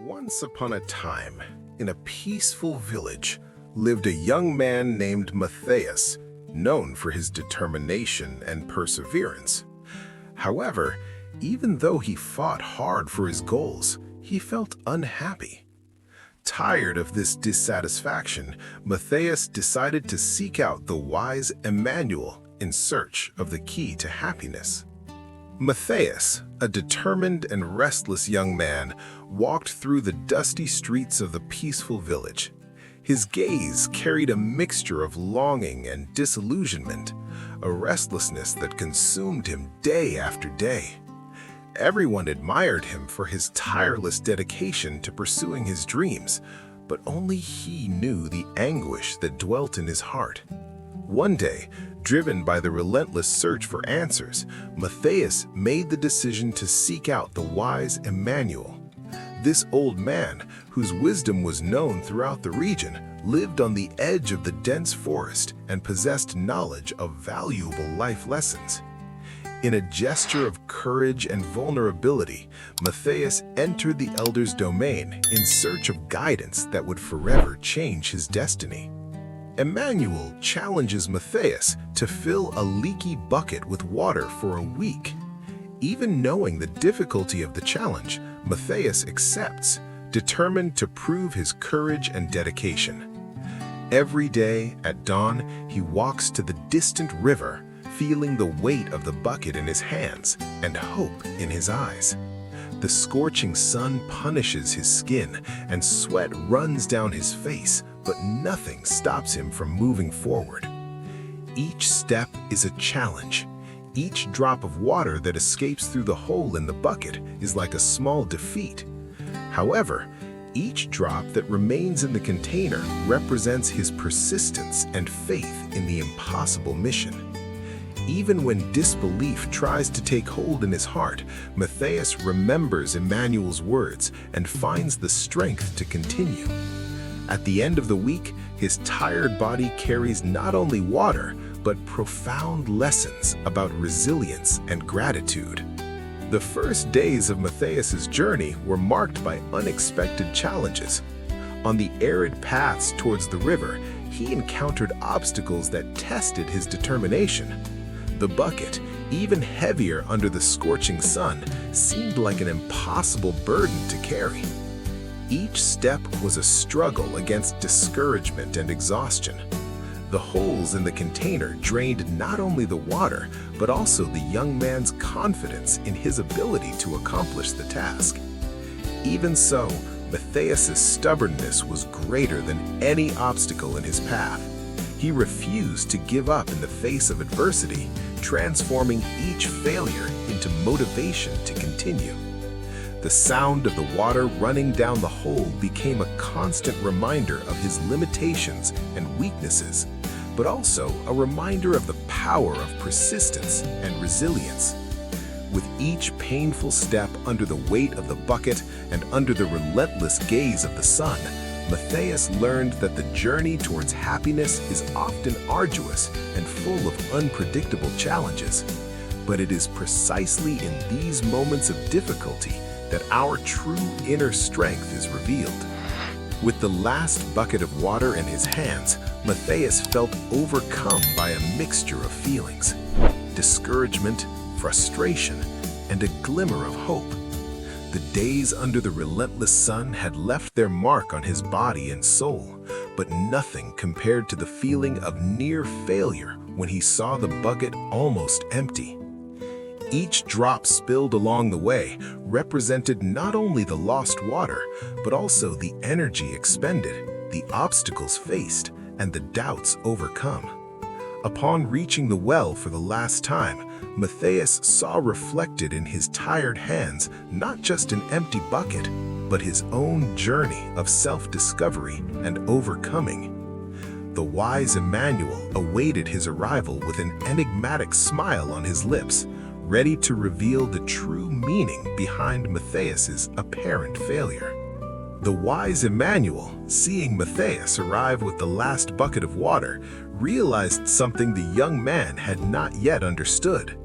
Once upon a time, in a peaceful village, lived a young man named Matthias, known for his determination and perseverance. However, even though he fought hard for his goals, he felt unhappy. Tired of this dissatisfaction, Matthias decided to seek out the wise Emmanuel in search of the key to happiness. Matthias, a determined and restless young man, walked through the dusty streets of the peaceful village. His gaze carried a mixture of longing and disillusionment, a restlessness that consumed him day after day. Everyone admired him for his tireless dedication to pursuing his dreams, but only he knew the anguish that dwelt in his heart. One day, driven by the relentless search for answers, Matthias made the decision to seek out the wise Emmanuel. This old man, whose wisdom was known throughout the region, lived on the edge of the dense forest and possessed knowledge of valuable life lessons. In a gesture of courage and vulnerability, Matthias entered the elder's domain in search of guidance that would forever change his destiny. Emmanuel challenges Matthias to fill a leaky bucket with water for a week. Even knowing the difficulty of the challenge, Matthias accepts, determined to prove his courage and dedication. Every day at dawn, he walks to the distant river, feeling the weight of the bucket in his hands and hope in his eyes. The scorching sun punishes his skin and sweat runs down his face, but nothing stops him from moving forward. Each step is a challenge. Each drop of water that escapes through the hole in the bucket is like a small defeat. However, each drop that remains in the container represents his persistence and faith in the impossible mission. Even when disbelief tries to take hold in his heart, Matthias remembers Emmanuel's words and finds the strength to continue. At the end of the week, his tired body carries not only water, but profound lessons about resilience and gratitude. The first days of Matthias's journey were marked by unexpected challenges. On the arid paths towards the river, he encountered obstacles that tested his determination. The bucket, even heavier under the scorching sun, seemed like an impossible burden to carry. Each step was a struggle against discouragement and exhaustion. The holes in the container drained not only the water, but also the young man's confidence in his ability to accomplish the task. Even so, Matthias's stubbornness was greater than any obstacle in his path. He refused to give up in the face of adversity, transforming each failure into motivation to continue. The sound of the water running down the hole became a constant reminder of his limitations and weaknesses, but also a reminder of the power of persistence and resilience. With each painful step under the weight of the bucket and under the relentless gaze of the sun, Matthias learned that the journey towards happiness is often arduous and full of unpredictable challenges. But it is precisely in these moments of difficulty that our true inner strength is revealed. With the last bucket of water in his hands, Matthias felt overcome by a mixture of feelings: discouragement, frustration, and a glimmer of hope. The days under the relentless sun had left their mark on his body and soul, but nothing compared to the feeling of near failure when he saw the bucket almost empty. Each drop spilled along the way represented not only the lost water, but also the energy expended, the obstacles faced, and the doubts overcome. Upon reaching the well for the last time, Matthias saw reflected in his tired hands not just an empty bucket, but his own journey of self-discovery and overcoming. The wise Emmanuel awaited his arrival with an enigmatic smile on his lips, ready to reveal the true meaning behind Matthias's apparent failure. The wise Emmanuel, seeing Matthias arrive with the last bucket of water, realized something the young man had not yet understood.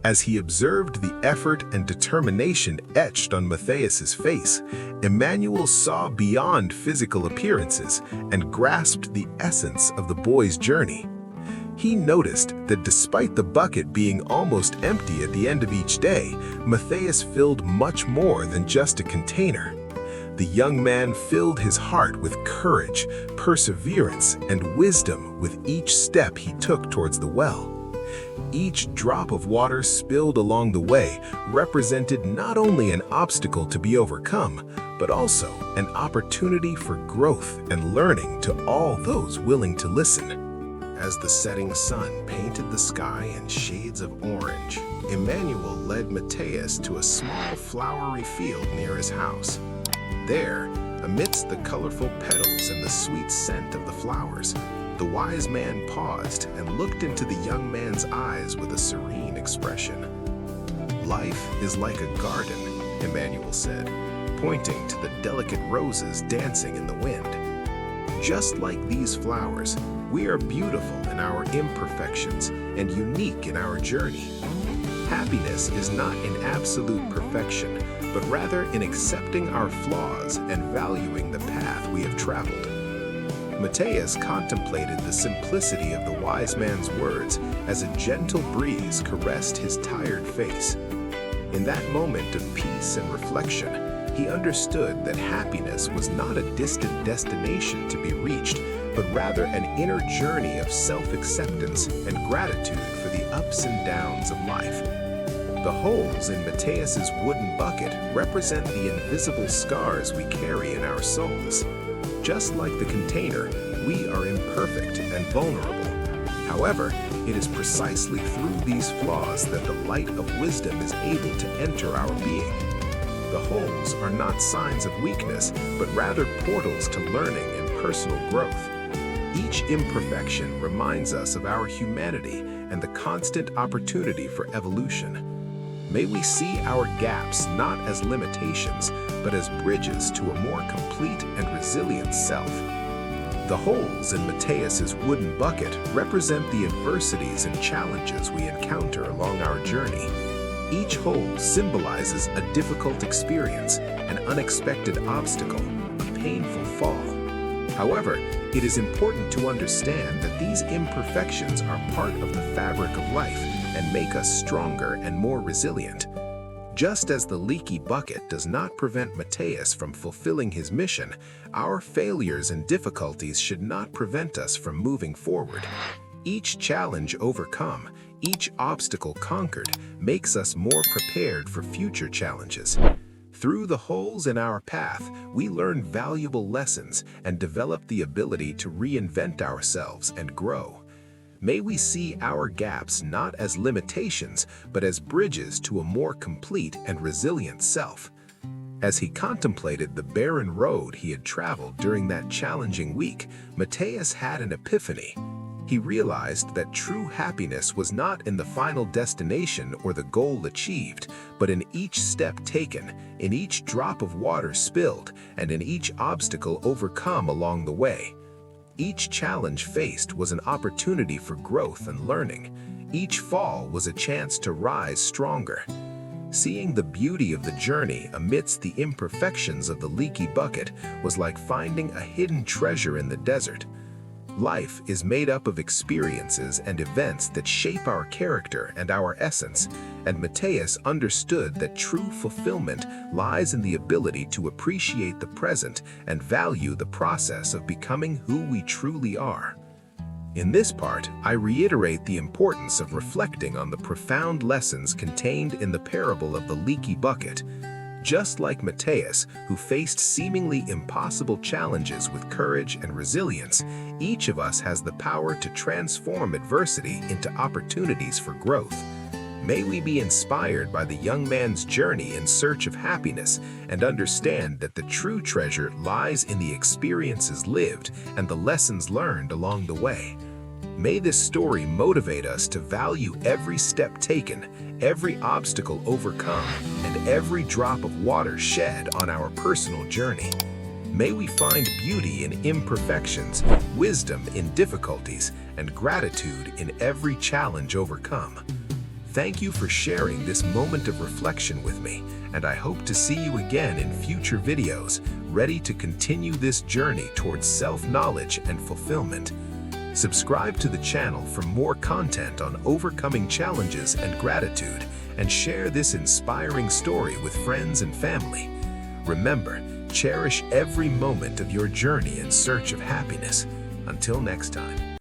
As he observed the effort and determination etched on Matthias's face, Emmanuel saw beyond physical appearances and grasped the essence of the boy's journey. He noticed that despite the bucket being almost empty at the end of each day, Matthias filled much more than just a container. The young man filled his heart with courage, perseverance, and wisdom with each step he took towards the well. Each drop of water spilled along the way represented not only an obstacle to be overcome, but also an opportunity for growth and learning to all those willing to listen. As the setting sun painted the sky in shades of orange, Emmanuel led Matthias to a small flowery field near his house. There, amidst the colorful petals and the sweet scent of the flowers, the wise man paused and looked into the young man's eyes with a serene expression. "Life is like a garden," Emmanuel said, pointing to the delicate roses dancing in the wind. "Just like these flowers, we are beautiful in our imperfections and unique in our journey. Happiness is not in absolute perfection, but rather in accepting our flaws and valuing the path we have traveled." Matthias contemplated the simplicity of the wise man's words as a gentle breeze caressed his tired face. In that moment of peace and reflection, he understood that happiness was not a distant destination to be reached, but rather an inner journey of self-acceptance and gratitude for the ups and downs of life. The holes in Matthias's wooden bucket represent the invisible scars we carry in our souls. Just like the container, we are imperfect and vulnerable. However, it is precisely through these flaws that the light of wisdom is able to enter our being. The holes are not signs of weakness, but rather portals to learning and personal growth. Each imperfection reminds us of our humanity and the constant opportunity for evolution. May we see our gaps not as limitations, but as bridges to a more complete and resilient self. The holes in Matthias's wooden bucket represent the adversities and challenges we encounter along our journey. Each hole symbolizes a difficult experience, an unexpected obstacle, a painful fall. However, it is important to understand that these imperfections are part of the fabric of life and make us stronger and more resilient. Just as the leaky bucket does not prevent Matthias from fulfilling his mission, our failures and difficulties should not prevent us from moving forward. Each challenge overcome, each obstacle conquered, makes us more prepared for future challenges. Through the holes in our path, we learn valuable lessons and develop the ability to reinvent ourselves and grow. May we see our gaps not as limitations, but as bridges to a more complete and resilient self. As he contemplated the barren road he had traveled during that challenging week, Matthias had an epiphany. He realized that true happiness was not in the final destination or the goal achieved, but in each step taken, in each drop of water spilled, and in each obstacle overcome along the way. Each challenge faced was an opportunity for growth and learning. Each fall was a chance to rise stronger. Seeing the beauty of the journey amidst the imperfections of the leaky bucket was like finding a hidden treasure in the desert. Life is made up of experiences and events that shape our character and our essence, and Matthias understood that true fulfillment lies in the ability to appreciate the present and value the process of becoming who we truly are. In this part, I reiterate the importance of reflecting on the profound lessons contained in the parable of the leaky bucket. Just like Matthias, who faced seemingly impossible challenges with courage and resilience, each of us has the power to transform adversity into opportunities for growth. May we be inspired by the young man's journey in search of happiness and understand that the true treasure lies in the experiences lived and the lessons learned along the way. May this story motivate us to value every step taken, every obstacle overcome, and every drop of water shed on our personal journey. May we find beauty in imperfections, wisdom in difficulties, and gratitude in every challenge overcome. Thank you for sharing this moment of reflection with me, and I hope to see you again in future videos, ready to continue this journey towards self-knowledge and fulfillment. Subscribe to the channel for more content on overcoming challenges and gratitude, and share this inspiring story with friends and family. Remember, cherish every moment of your journey in search of happiness. Until next time.